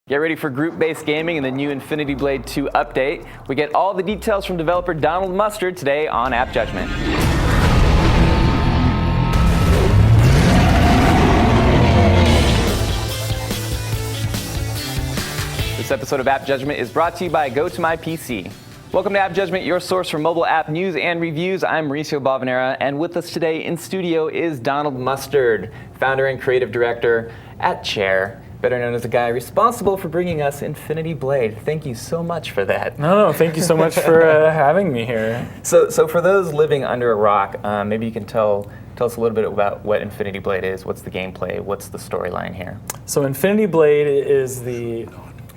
Get ready for group-based gaming in the new Infinity Blade 2 update. We get all the details from developer Donald Mustard today on AppJudgment. This episode of AppJudgment is brought to you by GoToMyPC. Welcome to AppJudgment, your source for mobile app news and reviews. I'm Mauricio Balvanera, and with us today in studio is Donald Mustard, founder and creative director at Chair, better known as the guy responsible for bringing us Infinity Blade. Thank you so much for that. No, thank you so much for having me here. So for those living under a rock, maybe you can tell us a little bit about what Infinity Blade is. What's the gameplay? What's the storyline here? So Infinity Blade is the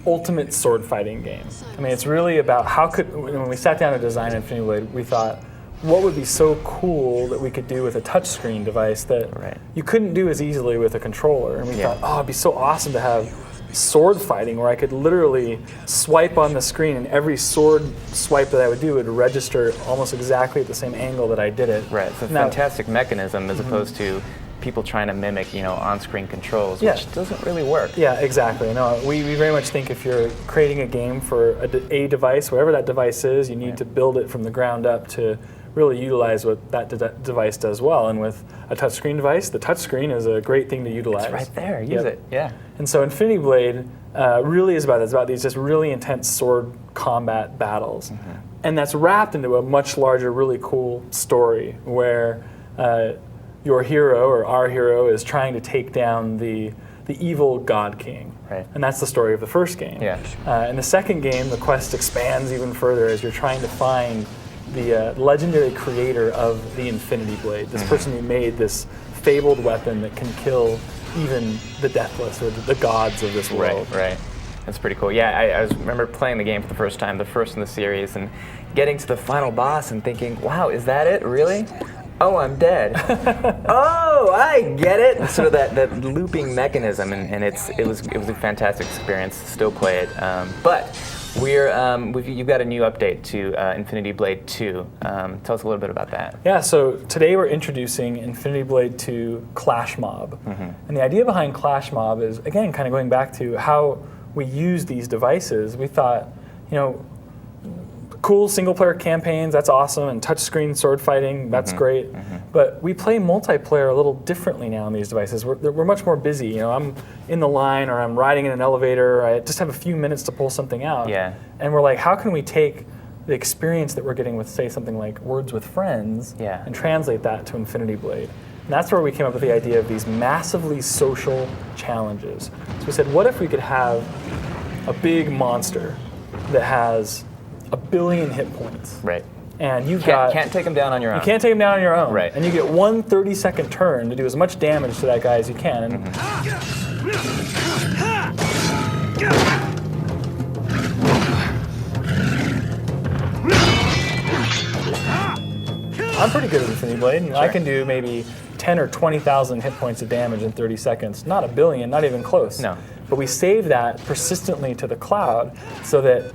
ultimate sword fighting game. I mean, it's really about when we sat down to design Infinity Blade, we thought, what would be so cool that we could do with a touchscreen device that you couldn't do as easily with a controller? And we thought, oh, it'd be so awesome to have sword fighting where I could literally swipe on the screen and every sword swipe that I would do would register almost exactly at the same angle that I did it. Right, it's a fantastic mechanism as opposed to people trying to mimic, on-screen controls, which doesn't really work. Yeah, exactly. No, we very much think if you're creating a game for a device, whatever that device is, you need to build it from the ground up to really utilize what that device does well. And with a touchscreen device, the touchscreen is a great thing to utilize. It's right there. Use it. Yeah. And so Infinity Blade really is about that. It's about these just really intense sword combat battles. And that's wrapped into a much larger, really cool story where your hero, or our hero, is trying to take down the evil God King. Right. And that's the story of the first game. Yeah. In the second game, the quest expands even further as you're trying to find the legendary creator of the Infinity Blade, this person who made this fabled weapon that can kill even the deathless or the gods of this world. Right. That's pretty cool. Yeah, I remember playing the game for the first time, the first in the series, and getting to the final boss and thinking, wow, is that it? Really? Oh, I'm dead. Oh, I get it. Sort of that looping mechanism, and it was a fantastic experience. Still play it, but you've got a new update to Infinity Blade 2. Tell us a little bit about that. Yeah, so today we're introducing Infinity Blade 2 ClashMob. And the idea behind ClashMob is, again, kind of going back to how we use these devices. We thought, cool single-player campaigns, that's awesome, and touchscreen sword fighting, that's great. But we play multiplayer a little differently now on these devices. We're much more busy. I'm in the line, or I'm riding in an elevator, or I just have a few minutes to pull something out. Yeah. And we're like, how can we take the experience that we're getting with, say, something like Words with Friends and translate that to Infinity Blade? And that's where we came up with the idea of these massively social challenges. So we said, what if we could have a big monster that has 1 billion hit points? Right. And you can't take them down on your own. You can't take them down on your own. Right. And you get one 30-second turn to do as much damage to that guy as you can. And I'm pretty good at Infinity Blade, and I can do maybe 10 or 20,000 hit points of damage in 30 seconds. Not 1 billion, not even close. No. But we save that persistently to the cloud so that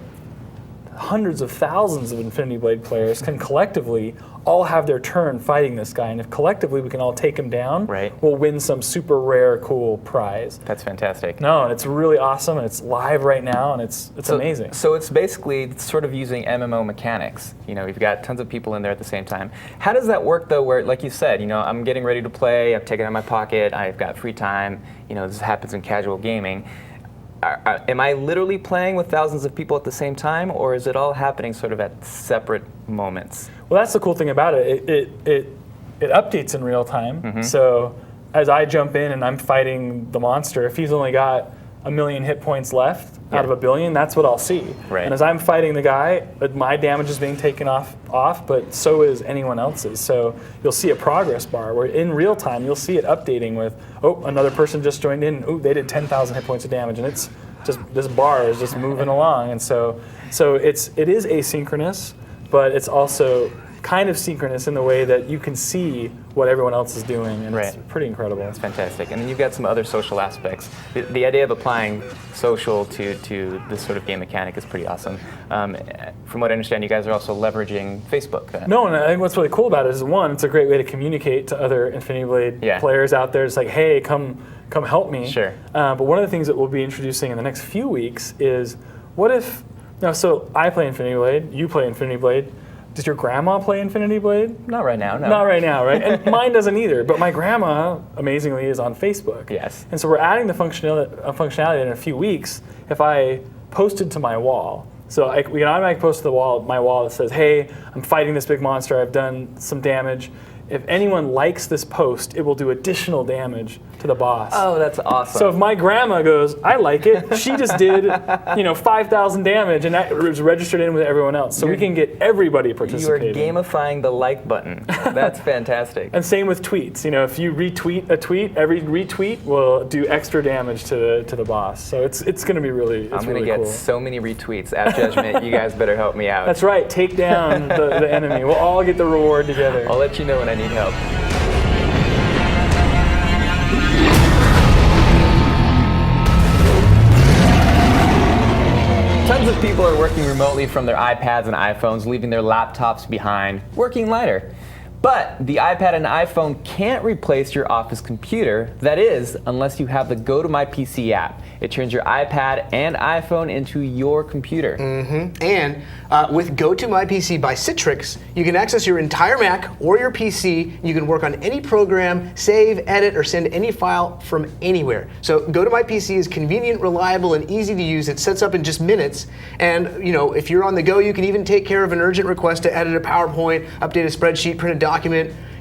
hundreds of thousands of Infinity Blade players can collectively all have their turn fighting this guy, and if collectively we can all take him down, we'll win some super rare, cool prize. That's fantastic. No, and it's really awesome, and it's live right now, and it's amazing. So it's basically sort of using MMO mechanics. You've got tons of people in there at the same time. How does that work, though, where, like you said, I'm getting ready to play, I've taken it out of my pocket, I've got free time, this happens in casual gaming. Am I literally playing with thousands of people at the same time, or is it all happening sort of at separate moments? Well, that's the cool thing about it. It updates in real time. So as I jump in and I'm fighting the monster, if he's only got 1 million hit points left out of 1 billion, that's what I'll see. Right. And as I'm fighting the guy, my damage is being taken off, but so is anyone else's. So you'll see a progress bar where in real time you'll see it updating with, oh, another person just joined in, oh, they did 10,000 hit points of damage, and it's just, this bar is just moving along. And so it is asynchronous, but it's also kind of synchronous in the way that you can see what everyone else is doing, and it's pretty incredible. That's fantastic. And then you've got some other social aspects. The idea of applying social to this sort of game mechanic is pretty awesome. From what I understand, you guys are also leveraging Facebook. No, and I think what's really cool about it is, one, it's a great way to communicate to other Infinity Blade players out there. It's like, hey, come help me. Sure. But one of the things that we'll be introducing in the next few weeks is, what if, so I play Infinity Blade, you play Infinity Blade. Does your grandma play Infinity Blade? Not right now, no. Not right now, right? And mine doesn't either. But my grandma, amazingly, is on Facebook. Yes. And so we're adding the functionality in a few weeks. If I posted to my wall, so we can automatically post to my wall that says, hey, I'm fighting this big monster. I've done some damage. If anyone likes this post, it will do additional damage to the boss. Oh, that's awesome. So if my grandma goes, I like it, she just did 5,000 damage, and that was registered in with everyone else. So we can get everybody participating. You are gamifying the like button. That's fantastic. And same with tweets. If you retweet a tweet, every retweet will do extra damage to the boss. So it's going to be really cool. I'm going to get so many retweets. AppJudgment, you guys better help me out. That's right. Take down the enemy. We'll all get the reward together. I'll let you know when I need help. Tons of people are working remotely from their iPads and iPhones, leaving their laptops behind, working lighter. But the iPad and iPhone can't replace your office computer. That is, unless you have the Go to My PC app. It turns your iPad and iPhone into your computer. And with Go to My PC by Citrix, you can access your entire Mac or your PC. You can work on any program, save, edit, or send any file from anywhere. So Go to My PC is convenient, reliable, and easy to use. It sets up in just minutes. And if you're on the go, you can even take care of an urgent request to edit a PowerPoint, update a spreadsheet, print a document,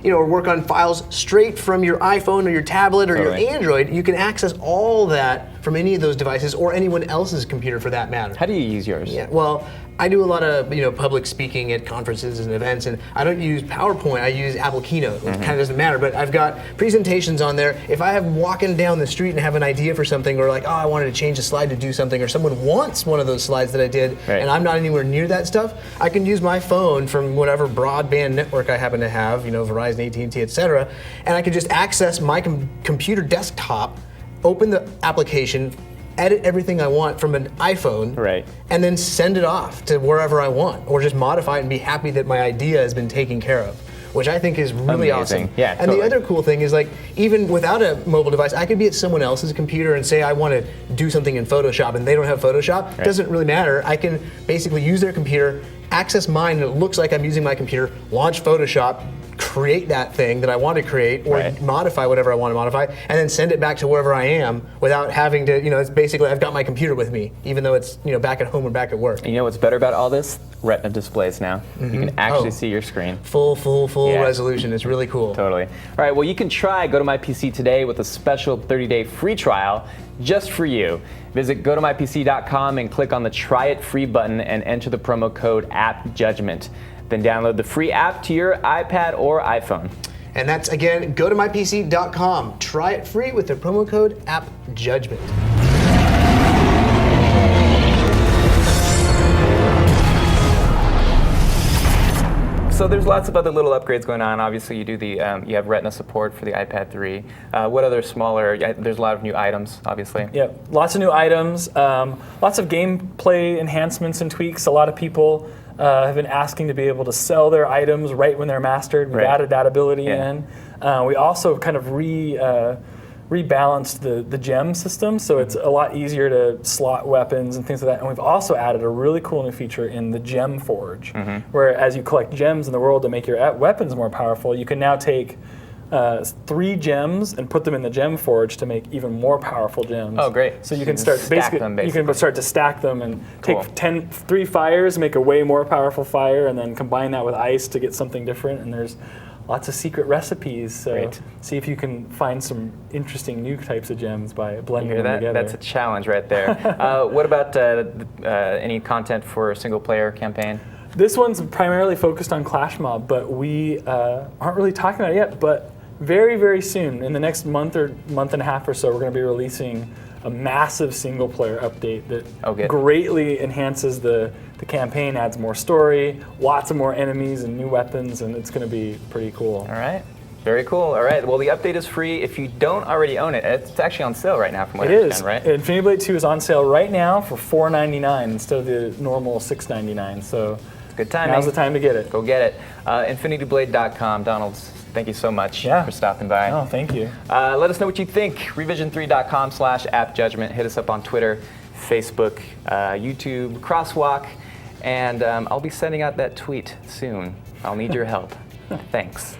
or work on files straight from your iPhone or your tablet or your Android. You can access all that from any of those devices or anyone else's computer for that matter. How do you use yours? Yeah, well, I do a lot of public speaking at conferences and events, and I don't use PowerPoint. I use Apple Keynote. It kind of doesn't matter, but I've got presentations on there. If I am walking down the street and have an idea for something, or like, I wanted to change a slide to do something, or someone wants one of those slides that I did, and I'm not anywhere near that stuff, I can use my phone from whatever broadband network I happen to have, Verizon, AT&T, etc., and I can just access my computer desktop, open the application, edit everything I want from an iPhone, and then send it off to wherever I want, or just modify it and be happy that my idea has been taken care of, which I think is really awesome. Yeah, and the other cool thing is, like, even without a mobile device, I could be at someone else's computer and say I want to do something in Photoshop, and they don't have Photoshop. It doesn't really matter. I can basically use their computer, access mine, and it looks like I'm using my computer, launch Photoshop, create that thing that I want to create, or modify whatever I want to modify, and then send it back to wherever I am without having to, it's basically, I've got my computer with me, even though it's, back at home or back at work. And you know what's better about all this? Retina displays now. You can actually see your screen. Full resolution. It's really cool. Totally. All right, well, you can try Go to My PC today with a special 30-day free trial just for you. Visit gotomypc.com and click on the Try It Free button and enter the promo code AppJudgment. Then download the free app to your iPad or iPhone. And that's, again, gotomypc.com. Try it free with the promo code AppJudgment. So there's lots of other little upgrades going on. Obviously, you do you have Retina support for the iPad 3. What other smaller? There's a lot of new items, obviously. Yeah, lots of new items. Lots of gameplay enhancements and tweaks. A lot of people have been asking to be able to sell their items right when they're mastered. We've added that ability in. We also kind of rebalanced the gem system, so it's a lot easier to slot weapons and things like that. And we've also added a really cool new feature in the Gem Forge, where as you collect gems in the world to make your weapons more powerful, you can now take 3 gems and put them in the Gem Forge to make even more powerful gems. Oh, great! So you can start basically. You can start to stack them and take 3 fires, make a way more powerful fire, and then combine that with ice to get something different. And there's lots of secret recipes. So see if you can find some interesting new types of gems by blending them together. That's a challenge right there. What about any content for a single-player campaign? This one's primarily focused on ClashMob, but we aren't really talking about it yet. But very, very soon, in the next month or month and a half or so, we're going to be releasing a massive single-player update that good. greatly enhances the campaign, adds more story, lots of more enemies and new weapons, and it's going to be pretty cool. All right. Very cool. All right. Well, the update is free. If you don't already own it, it's actually on sale right now from what I understand, right? Infinity Blade 2 is on sale right now for $4.99 instead of the normal $6.99. So good timing. now's the time to get it. Go get it. infinityblade.com. Donald, thank you so much for stopping by. Oh, thank you. Let us know what you think. Revision3.com/AppJudgment. Hit us up on Twitter, Facebook, YouTube, Crosswalk, and I'll be sending out that tweet soon. I'll need your help. Thanks.